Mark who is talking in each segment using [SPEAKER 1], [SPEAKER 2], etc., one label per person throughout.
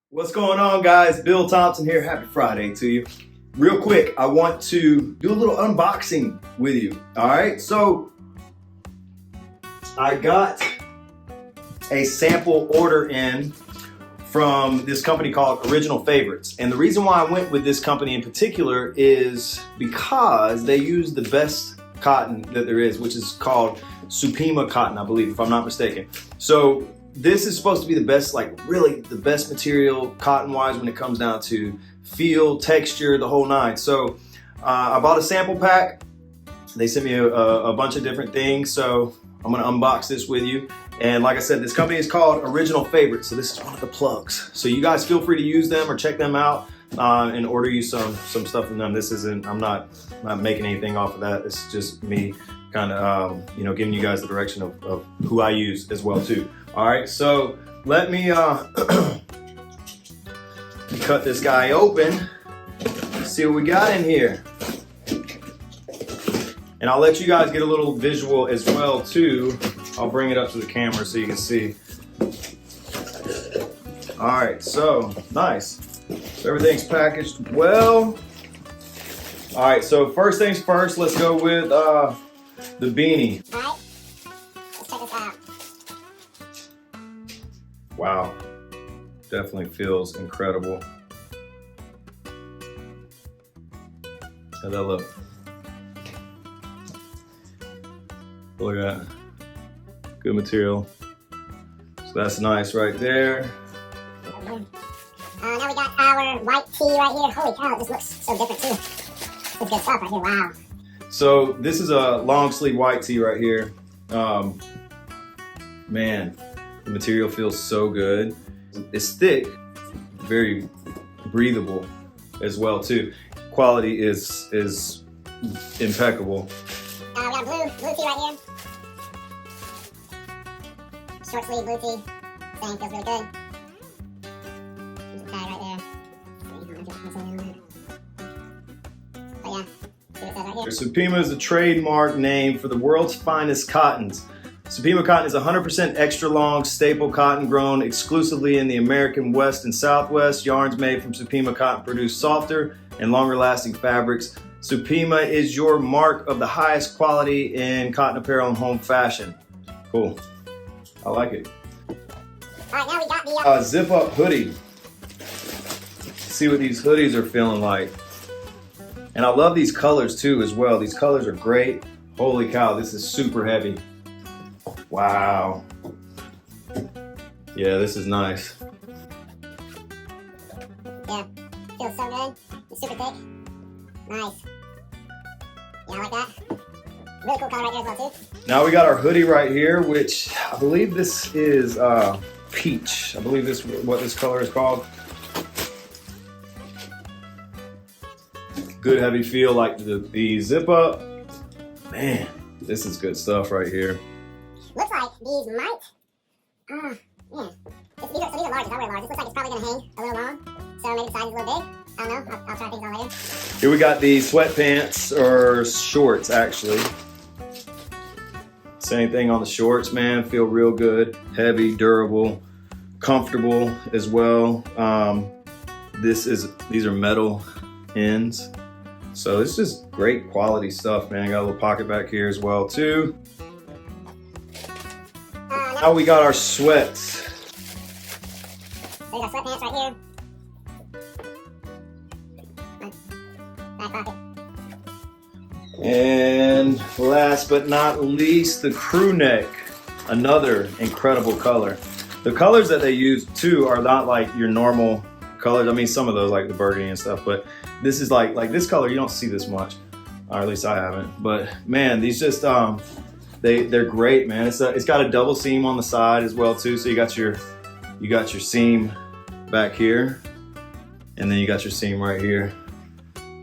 [SPEAKER 1] What's going on, guys? Bill Thompson here. Happy Friday to you. Real quick, I want to do a little unboxing with you. All right, so I got a sample order in from this company called Original Favorites. And the reason why I went with this company in particular is because they use the best cotton that there is, which is called supima cotton, I believe, if I'm not mistaken. So this is supposed to be the best, like really the best material cotton-wise when it comes down to feel, texture, the whole nine. So I bought a sample pack. They sent me a bunch of different things, so I'm gonna unbox this with you. And like I said, this company is called Original Favorites, so this is one of the plugs. So you guys feel free to use them or check them out and order you some stuff from them. This isn't, I'm not making anything off of that. This is just me kind of, giving you guys the direction of who I use as well too. All right, so let me cut this guy open, see what we got in here. And I'll let you guys get a little visual as well too. I'll bring it up to the camera so you can see. All right, so nice. So everything's packaged well. All right, so first things first, let's go with the beanie.
[SPEAKER 2] All right, let's check this out.
[SPEAKER 1] Wow, definitely feels incredible. How'd that look? Look at that. Good material. So that's nice right there.
[SPEAKER 2] Now we got our white tee right here. Holy cow, it just looks so different too. This is good stuff right here, wow.
[SPEAKER 1] So this is a long sleeve white tee right here. Man, the material feels so good. It's thick, very breathable as well too. Quality is impeccable.
[SPEAKER 2] We got a blue tee right here. Short sleeve blue tee. Same, feels really good. There's a tag right there. But yeah, see what it says right here.
[SPEAKER 1] Supima is a trademark name for the world's finest cottons. Supima cotton is 100% extra long staple cotton grown exclusively in the American West and Southwest. Yarns made from Supima cotton produce softer and longer lasting fabrics. Supima is your mark of the highest quality in cotton apparel and home fashion. Cool. I like it.
[SPEAKER 2] Alright, now we got the
[SPEAKER 1] Zip up hoodie. See what these hoodies are feeling like. And I love these colors too as well. These colors are great. Holy cow, this is super heavy. Wow. Yeah, this is nice.
[SPEAKER 2] Yeah, feels so good. It's super thick. Nice. Yeah, I like that. Really cool color right there as well too.
[SPEAKER 1] Now we got our hoodie right here, which I believe this is peach. I believe this is what this color is called. Good heavy feel, like the zip up. Man, this is good stuff right here.
[SPEAKER 2] Looks like these might, yeah. These are large, I wear large. This looks like it's probably gonna hang a little long. So maybe the size is a little big. I don't know, I'll try things on later.
[SPEAKER 1] Here we got the sweatpants, or shorts actually. Same thing on the shorts, man. Feel real good, heavy, durable, comfortable as well. These are metal ends. So it's just great quality stuff, man. Got a little pocket back here as well too. Now we got our sweats.
[SPEAKER 2] There's our sweatpants right here. Back pocket.
[SPEAKER 1] And last but not least, the crew neck. Another incredible color. The colors that they use too are not like your normal colors. I mean, some of those like the burgundy and stuff, but this is like this color, you don't see this much, or at least I haven't. But man, these just they're great, man. It's got a double seam on the side as well too. So you got your seam back here, and then you got your seam right here.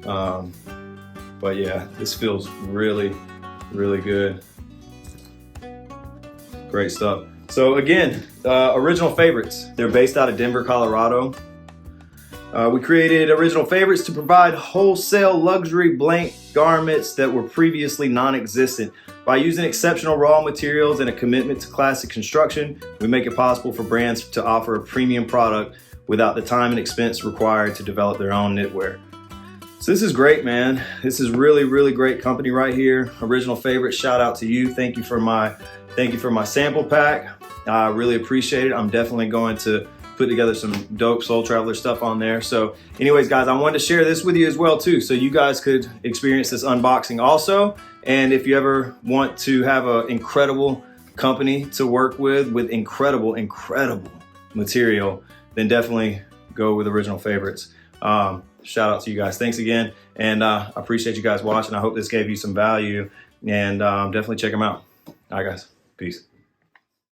[SPEAKER 1] But yeah, this feels really, really good. Great stuff. So again, Original Favorites. They're based out of Denver, Colorado. We created Original Favorites to provide wholesale luxury blank garments that were previously non-existent. By using exceptional raw materials and a commitment to classic construction, we make it possible for brands to offer a premium product without the time and expense required to develop their own knitwear. So this is great, man. This is really, really great company right here. Original favorite, shout out to you. Thank you for my sample pack. I really appreciate it. I'm definitely going to put together some dope Soul Traveler stuff on there. So anyways, guys, I wanted to share this with you as well too, so you guys could experience this unboxing also. And if you ever want to have an incredible company to work with incredible material, then definitely go with Original Favorites. Shout out to you guys. Thanks again. And I appreciate you guys watching. I hope this gave you some value, and definitely check them out. All right, guys. Peace.